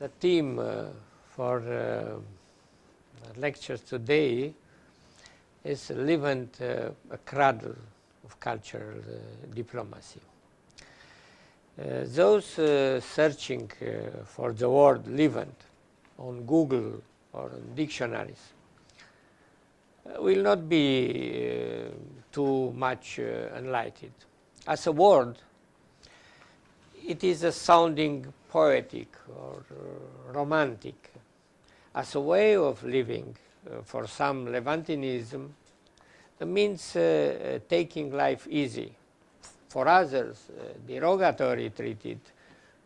The theme for lectures today is Levant, a cradle of cultural diplomacy. Those searching for the word Levant on Google or in dictionaries will not be too much enlightened. As a word, it is a sounding poetic or romantic. As a way of living, for some Levantinism means taking life easy. For others, derogatory treated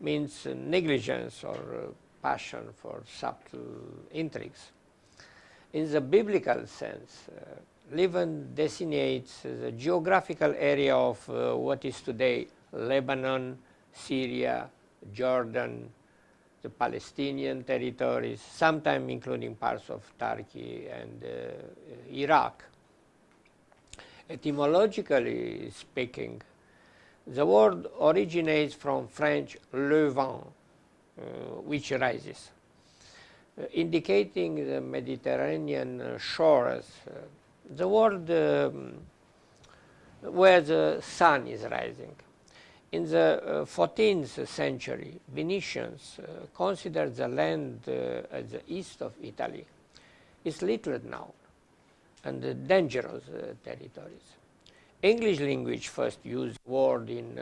means negligence or passion for subtle intrigues. In the biblical sense, Levant designates the geographical area of what is today Lebanon, Syria, Jordan, the Palestinian territories, sometimes including parts of Turkey and Iraq. Etymologically speaking, the word originates from French Levant, which rises, indicating the Mediterranean shores, the word where the sun is rising. In the 14th century, Venetians considered the land at the east of Italy is little known and dangerous territories. English language first used the word in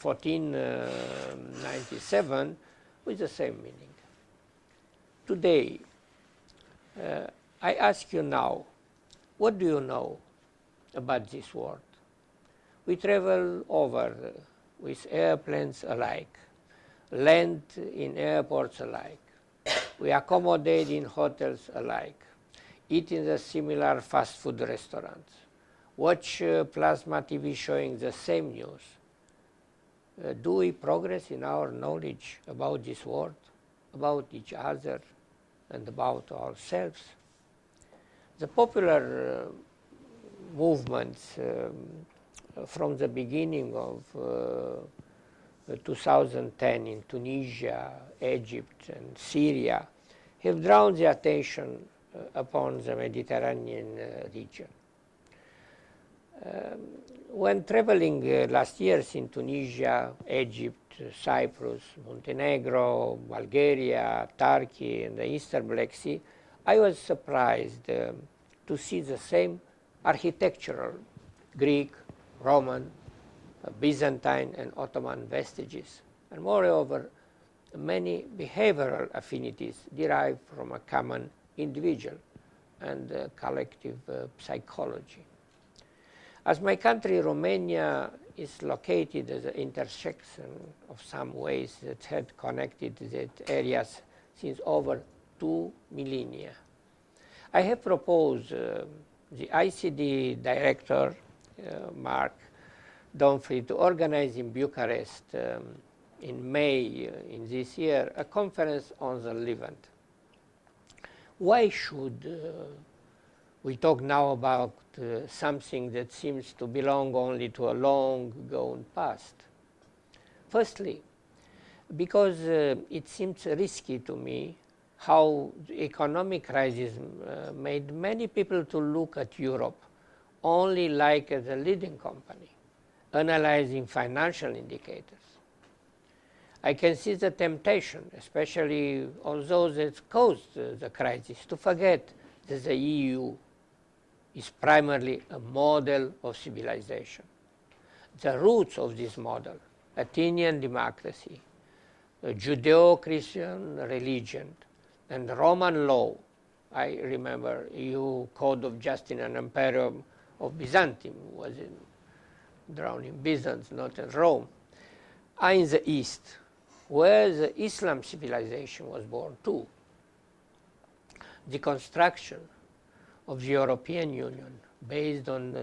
1497 with the same meaning. Today, I ask you now, what do you know about this word? We travel over with airplanes alike, land in airports alike. We accommodate in hotels alike, eat in the similar fast food restaurants, watch plasma TV showing the same news. Do we progress in our knowledge about this world, about each other, and about ourselves? The popular movements from the beginning of 2010 in Tunisia, Egypt, and Syria have drawn the attention upon the Mediterranean region. When traveling last year in Tunisia, Egypt, Cyprus, Montenegro, Bulgaria, Turkey, and the Eastern Black Sea, I was surprised to see the same architectural Greek, Roman, Byzantine, and Ottoman vestiges, and moreover, many behavioral affinities derived from a common individual and collective psychology. As my country, Romania, is located at the intersection of some ways that had connected that areas since over 2 millennia, I have proposed the ICD director, Mark Donfrey, to organize in Bucharest in May in this year a conference on the Levant. Why should we talk now about something that seems to belong only to a long-gone past? Firstly, because it seems risky to me how the economic crisis made many people to look at Europe only like as a leading company, analyzing financial indicators. I can see the temptation, especially on those that caused the crisis, to forget that the EU is primarily a model of civilization. The roots of this model, Athenian democracy, Judeo-Christian religion, and Roman law, I remember EU Code of Justinian Imperium of Byzantium was drawn in Byzance, not in Rome, are in the East, where the Islam civilization was born too. The construction of the European Union based on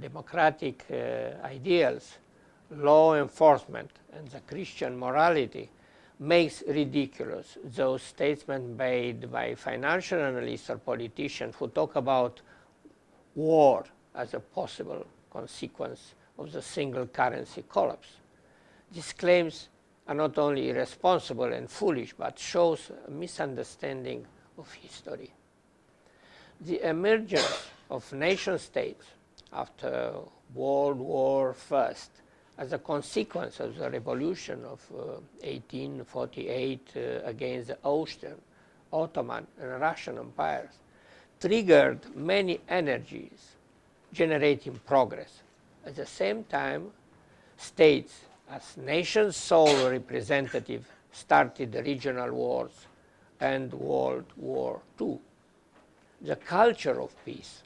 democratic ideals, law enforcement, and the Christian morality makes ridiculous those statements made by financial analysts or politicians who talk about war as a possible consequence of the single currency collapse. These claims are not only irresponsible and foolish, but shows a misunderstanding of history. The emergence of nation-states after World War I, as a consequence of the revolution of 1848 against the Austrian, Ottoman, and Russian empires, triggered many energies generating progress. At the same time, states as nations' sole representative started the regional wars and World War II. The culture of peace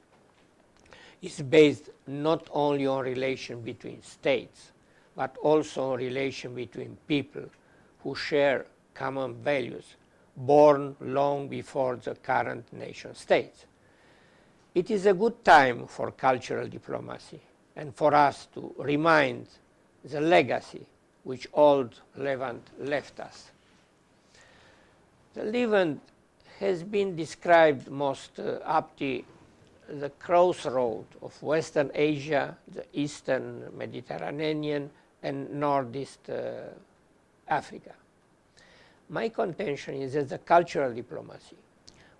is based not only on relation between states, but also on relation between people who share common values, born long before the current nation states. It is a good time for cultural diplomacy and for us to remind the legacy which old Levant left us. The Levant has been described most aptly the crossroad of Western Asia, the Eastern Mediterranean, and Northeast Africa. My contention is that the cultural diplomacy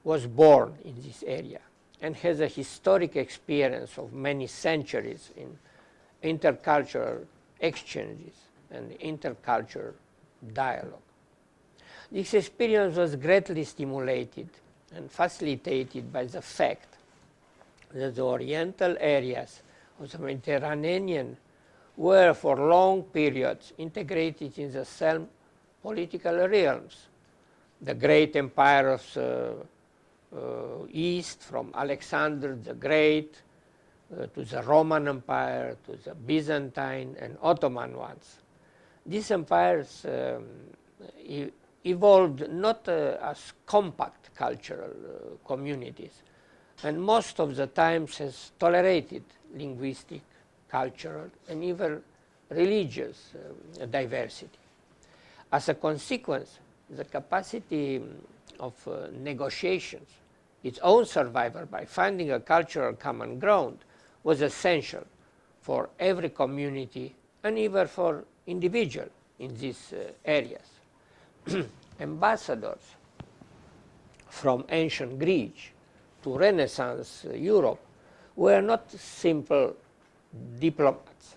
was born in this area and has a historic experience of many centuries in intercultural exchanges and intercultural dialogue. This experience was greatly stimulated and facilitated by the fact that the oriental areas of the Mediterranean were for long periods integrated in the same political realms. The great empire of East, from Alexander the Great to the Roman Empire, to the Byzantine and Ottoman ones. These empires evolved not as compact cultural communities, and most of the times has tolerated linguistic, cultural, and even religious diversity. As a consequence, the capacity of negotiations, its own survival by finding a cultural common ground, was essential for every community and even for individuals in these areas. Ambassadors from ancient Greece to Renaissance Europe were not simple diplomats.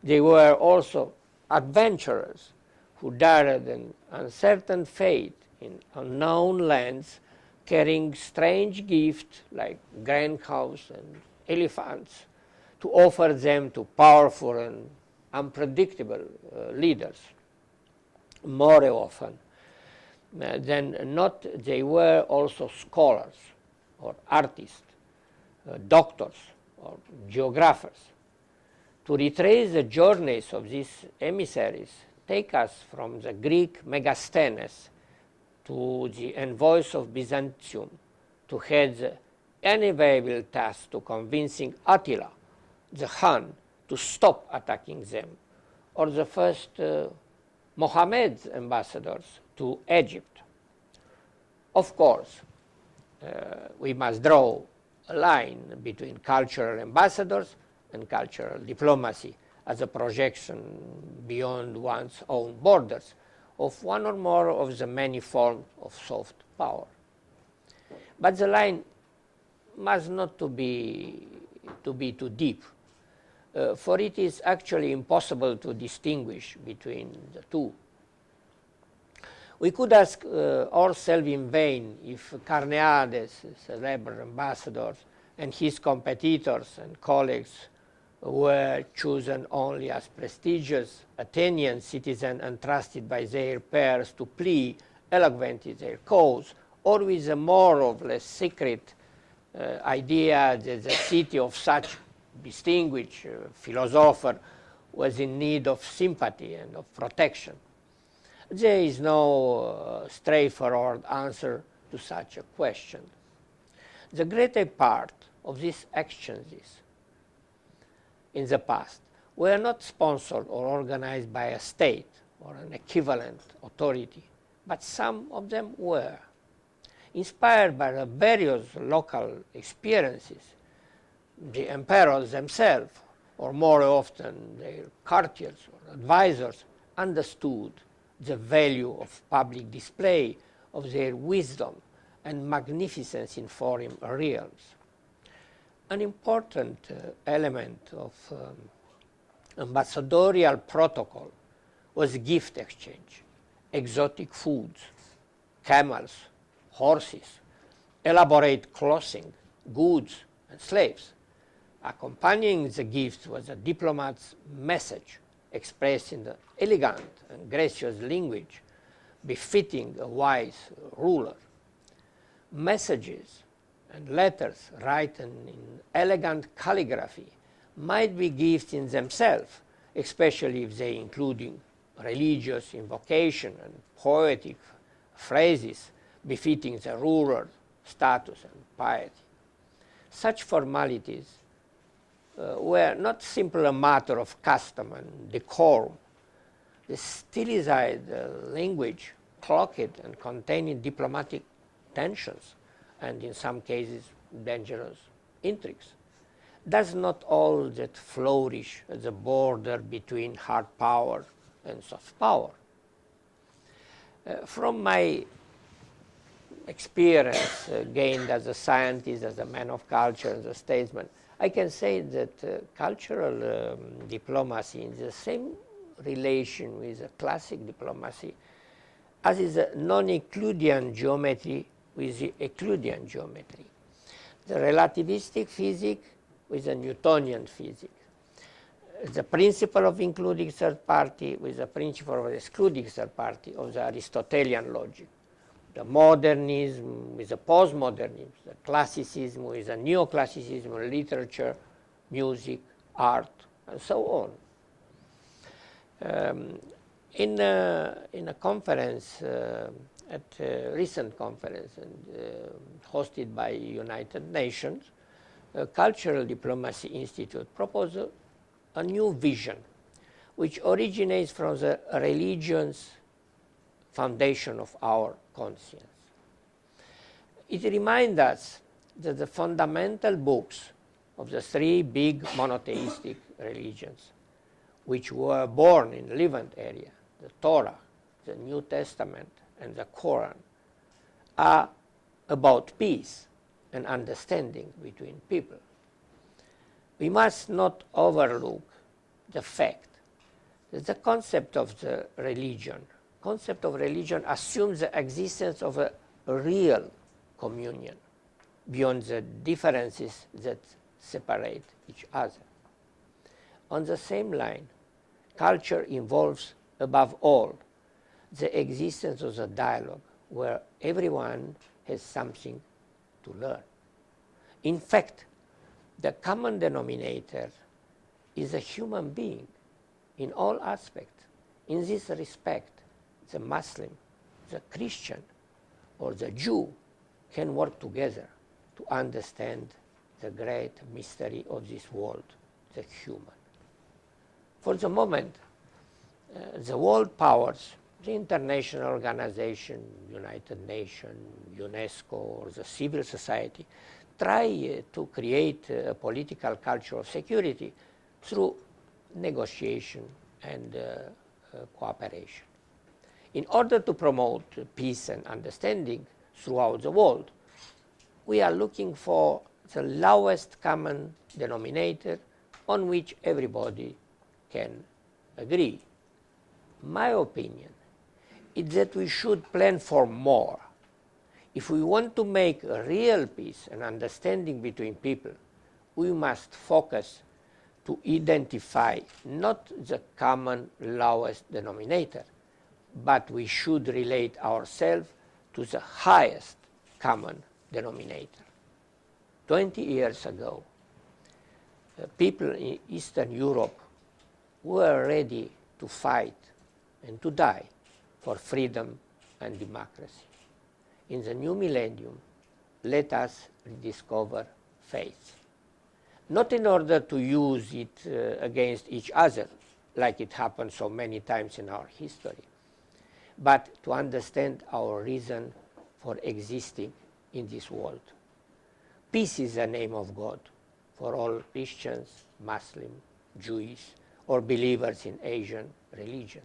They were also adventurers who dared an uncertain fate in unknown lands, carrying strange gifts like grain cows and elephants to offer them to powerful and unpredictable leaders. More often than not, they were also scholars or artists, doctors or geographers. To retrace the journeys of these emissaries, take us from the Greek Megasthenes to the envoys of Byzantium, to head the inevitable task to convincing Attila, the Hun, to stop attacking them, or the first Mohammed's ambassadors to Egypt. Of course, we must draw a line between cultural ambassadors and cultural diplomacy as a projection beyond one's own borders of one or more of the many forms of soft power. But the line must not be too deep, for it is actually impossible to distinguish between the two. We could ask ourselves in vain if Carneades, celebre ambassador, and his competitors and colleagues were chosen only as prestigious Athenian citizens entrusted by their peers to plead eloquently their cause, or with a more or less secret idea that the city of such distinguished philosopher was in need of sympathy and of protection. There is no straightforward answer to such a question. The greater part of these exchanges in the past were not sponsored or organized by a state or an equivalent authority, but some of them were. Inspired by the various local experiences, the emperors themselves, or more often their courtiers or advisors, understood the value of public display of their wisdom and magnificence in foreign realms. An important element of ambassadorial protocol was gift exchange, exotic foods, camels, horses, elaborate clothing, goods, and slaves. Accompanying the gifts was a diplomat's message expressed in the elegant and gracious language befitting a wise ruler. Messages and letters written in elegant calligraphy might be gifts in themselves, especially if they include religious invocation and poetic phrases befitting the ruler's status and piety. Such formalities were not simply a matter of custom and decorum. The stylized language cloaked and containing diplomatic tensions and in some cases dangerous intrigues. Does not all that flourish at the border between hard power and soft power? From my experience gained as a scientist, as a man of culture, as a statesman, I can say that cultural diplomacy is the same relation with a classic diplomacy as is a non-Euclidean geometry with the Euclidean geometry. The relativistic physics with the Newtonian physics. The principle of including third party with the principle of excluding third party of the Aristotelian logic. The modernism with the postmodernism, the classicism with the neoclassicism, literature, music, art, and so on. In a conference, at a recent conference hosted by United Nations, Cultural Diplomacy Institute proposed a new vision which originates from the religion's foundation of our conscience. It reminds us that the fundamental books of the three big monotheistic religions, which were born in Levant area, the Torah, the New Testament, and the Quran, are about peace and understanding between people. We must not overlook the fact that the concept of religion assumes the existence of a real communion beyond the differences that separate each other. On the same line, culture involves, above all, the existence of a dialogue where everyone has something to learn. In fact, the common denominator is a human being in all aspects. In this respect, the Muslim, the Christian, or the Jew can work together to understand the great mystery of this world, the human. For the moment, the world powers, the international organization, United Nations, UNESCO, or the civil society, try to create a political culture of security through negotiation and cooperation. In order to promote peace and understanding throughout the world, we are looking for the lowest common denominator on which everybody can agree. My opinion is that we should plan for more. If we want to make a real peace and understanding between people, we must focus to identify not the common lowest denominator, but we should relate ourselves to the highest common denominator. 20 years ago, people in Eastern Europe were ready to fight and to die for freedom and democracy. In the new millennium, let us rediscover faith. Not in order to use it against each other, like it happened so many times in our history, but to understand our reason for existing in this world. Peace is the name of God for all Christians, Muslims, Jews, or believers in Asian religions.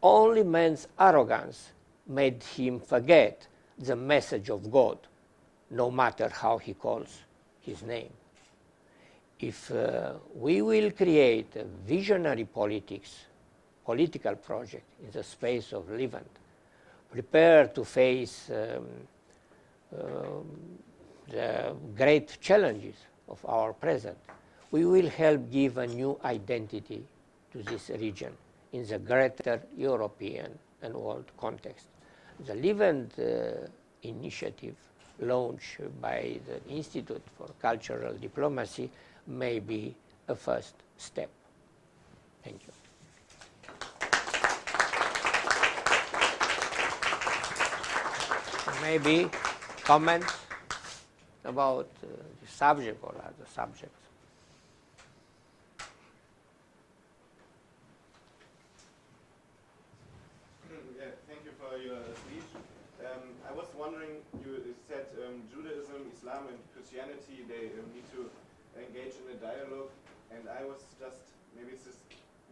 only man's arrogance made him forget the message of God, no matter how he calls his name. If we will create a visionary political project in the space of Levant, prepare to face the great challenges of our present, we will help give a new identity to this region in the greater European and world context. The Levant initiative launched by the Institute for Cultural Diplomacy may be a first step. Thank you. Maybe comments about the subject or other subjects. Yeah, thank you for your speech. I was wondering, you said Judaism, Islam, and Christianity, they need to engage in a dialogue, and I was just, maybe it's just,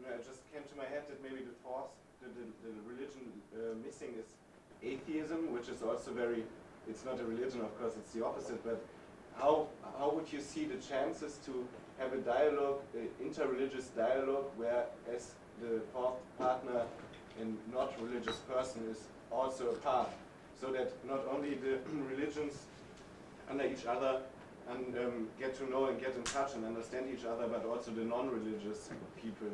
it just came to my head that maybe the religion missing is atheism, which is also very, it's not a religion, of course, it's the opposite, but how would you see the chances to have a dialogue, interreligious dialogue, where as the fourth partner and not religious person is also a part, so that not only the religions under each other and get to know and get in touch and understand each other, but also the non-religious people.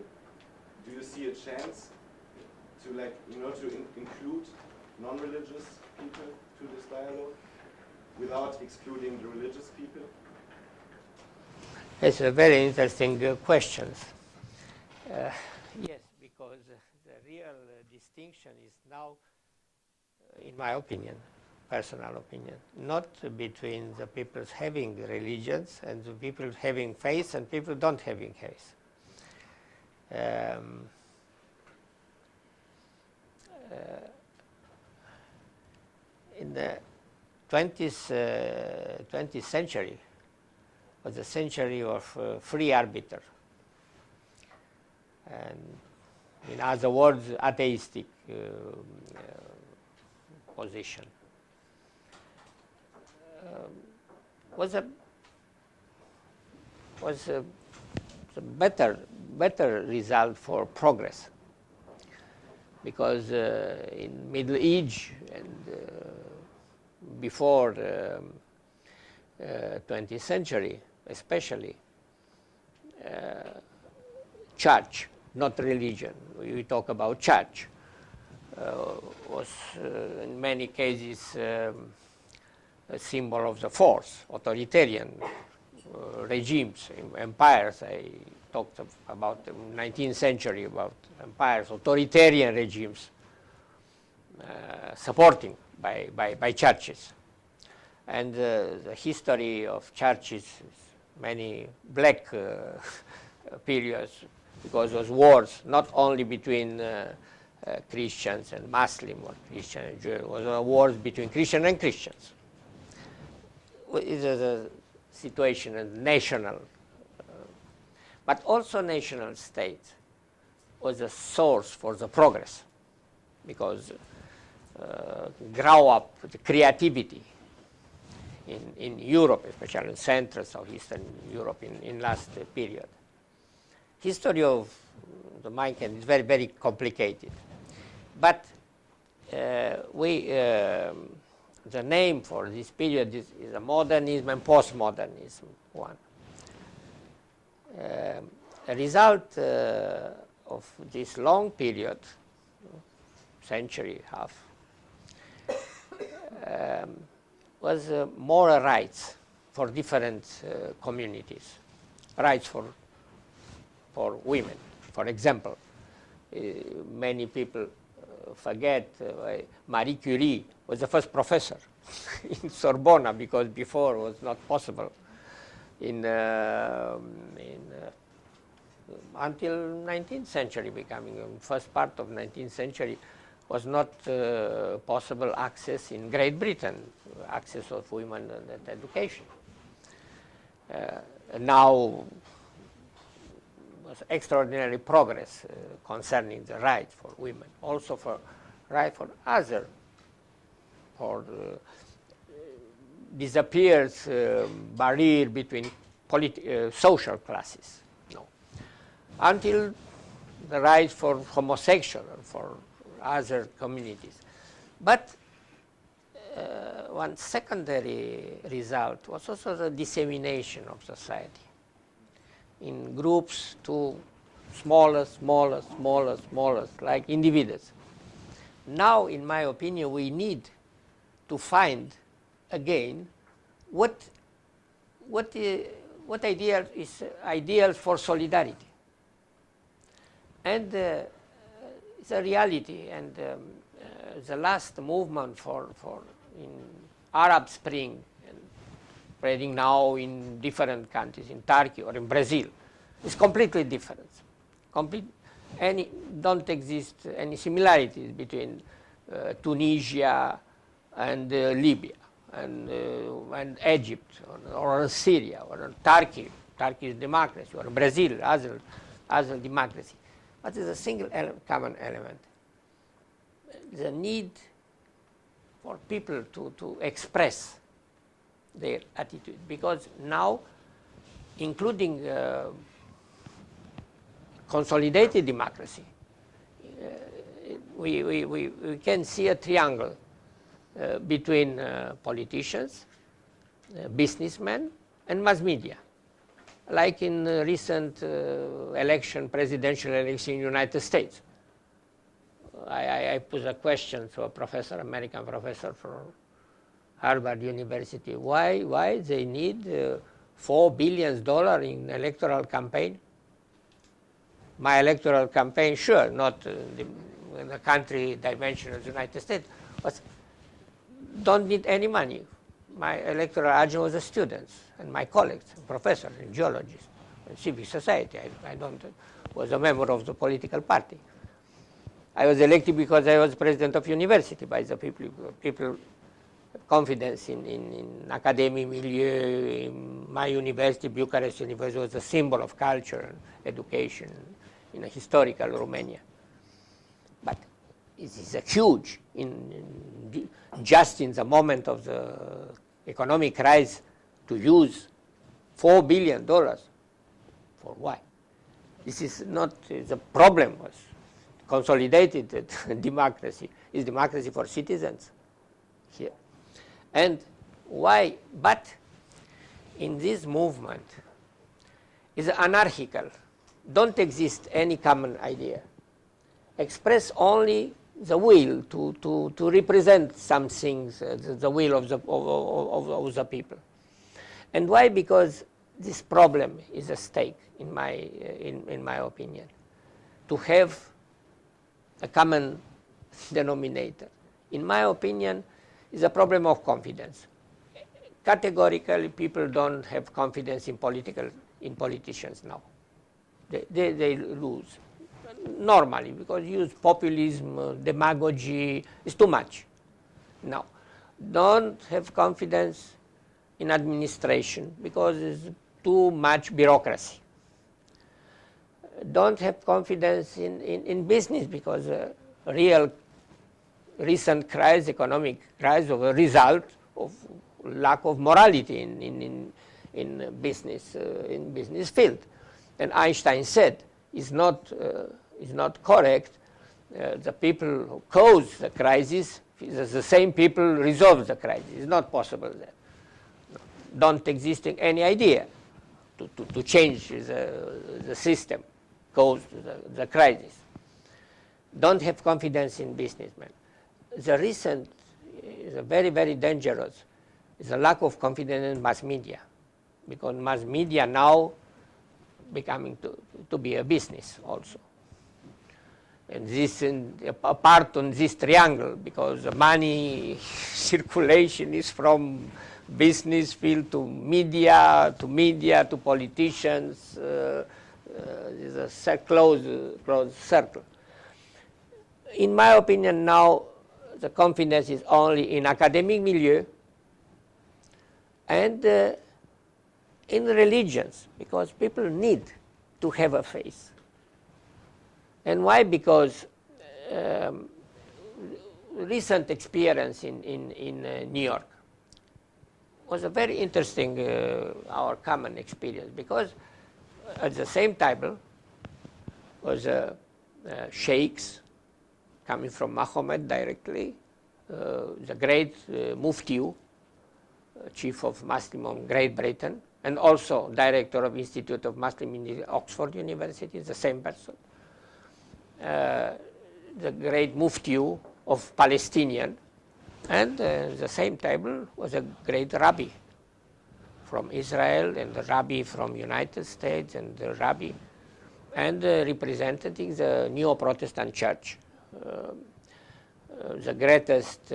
Do you see a chance to, like, to include non-religious people to this dialogue without excluding the religious people? It's a very interesting question. Yes, because the real distinction is now, in my opinion, personal opinion, not between the people having religions and the people having faith and people don't having faith. In the 20th century was a century of free arbiter, and in other words, atheistic position. Was a better result for progress, because in Middle Age and before 20th century, especially, church, not religion. We talk about church. Was in many cases a symbol of the force, authoritarian regimes, empires. I talked about the 19th century, about empires, authoritarian regimes supporting by churches. And the history of churches, many black periods, because it was wars not only between Christians and Muslim, or Christian and Jew. It was wars between Christian and Christians. It is a situation, a national, but also national state was a source for the progress, because grow up the creativity in Europe, especially in Central, Southeastern Europe in last period. History of the mankind is very, very complicated. But the name for this period is a modernism and postmodernism one. A result of this long period, century half, was moral rights for different communities, rights for women. For example, many people forget Marie Curie was the first professor in Sorbonne, because before it was not possible until 19th century, becoming first part of 19th century was not possible access in Great Britain, access of women at education. Now was extraordinary progress concerning the right for women, also for right for other, for disappears barrier between social classes, no, until the right for homosexual or for other communities. But one secondary result was also the dissemination of society in groups to smaller, like individuals. Now, in my opinion, we need to find again what ideal is ideal for solidarity. And it's a reality, and the last movement for in Arab Spring, and spreading now in different countries, in Turkey or in Brazil, is completely different. Don't exist any similarities between Tunisia and Libya and Egypt or Syria or Turkey, Turkish democracy, or Brazil, other democracy. But there's a single common element: the need for people to express their attitude, because now, including consolidated democracy, we can see a triangle between politicians, businessmen, and mass media, like in the recent presidential election in the United States. I put a question to a professor, American professor from Harvard University. Why they need $4 billion in electoral campaign? My electoral campaign, sure, not in the country dimension of the United States, but don't need any money. My electoral agent was the students and my colleagues, professors, and geologists, and civic society. I was a member of the political party. I was elected because I was president of university by the people have confidence in academic milieu. In my university, Bucharest University, was a symbol of culture and education in a historical Romania. But it is a huge, just in the moment of the economic crisis, to use $4 billion. For why? This is not the problem. Was consolidated democracy is democracy for citizens here. And why? But in this movement is anarchical. Don't exist any common idea. Express only the will to represent some things, the will of the people. And why? Because this problem is at stake, in my opinion, to have a common denominator. In my opinion, is a problem of confidence. Categorically, people don't have confidence in politicians now. They lose. Normally, because use populism, demagogy is too much. Now, don't have confidence in administration because it's too much bureaucracy. Don't have confidence in business because real recent crisis, economic crisis, of a result of lack of morality in business field. And Einstein said, is not correct. The people who cause the crisis, the same people resolve the crisis. It's not possible that. Don't exist any idea to change the system caused the crisis. Don't have confidence in businessmen. The recent is very, very dangerous. Is a lack of confidence in mass media, because mass media now becoming to be a business also. And this apart on this triangle, because the money circulation is from business field to media to politicians. It's a closed circle. In my opinion, now the confidence is only in academic milieu and in religions, because people need to have a face. And why? Because recent experience in New York was a very interesting, our common experience, because at the same table was sheikhs coming from Mahomet directly, the great Mufti, chief of Muslim of Great Britain, and also director of Institute of Muslim in the Oxford University, the same person. The great Mufti of Palestinian, and the same table was a great rabbi from Israel, and the rabbi from United States, and the rabbi, and representing the Neo-Protestant Church, the greatest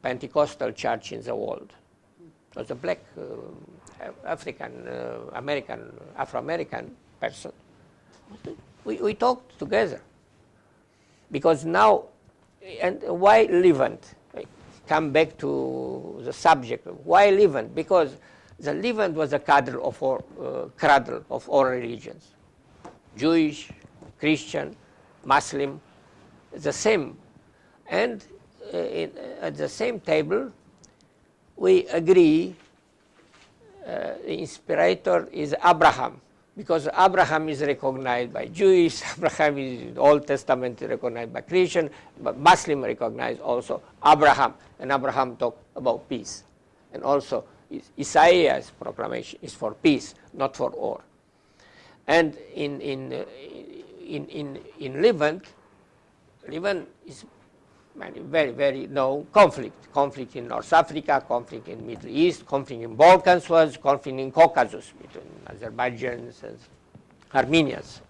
Pentecostal church in the world. It was a black African American, Afro-American person. We talked together, because now, and why Levant? I come back to the subject. Why Levant? Because the Levant was a cradle of all religions, Jewish, Christian, Muslim, the same. And at the same table, we agree the inspirator is Abraham, because Abraham is recognized by Jewish, Abraham is in the Old Testament recognized by Christian, but Muslim recognize also Abraham, and Abraham talked about peace. And also Isaiah's proclamation is for peace, not for war. And in Levant is very, very no conflict in North Africa, conflict in Middle East, conflict in Balkans, was conflict in Caucasus between Azerbaijans and Armenians.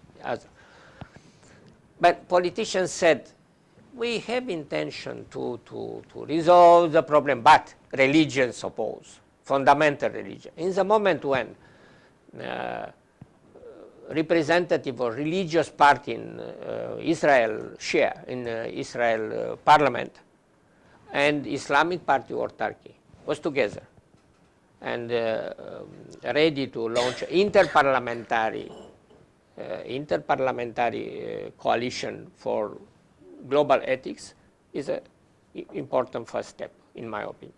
But politicians said, we have intention to resolve the problem, but religions oppose, fundamental religion. In the moment when representative or religious party in Israel share in Israel parliament and Islamic party or Turkey was together and ready to launch interparliamentary coalition for global ethics, is an important first step, in my opinion.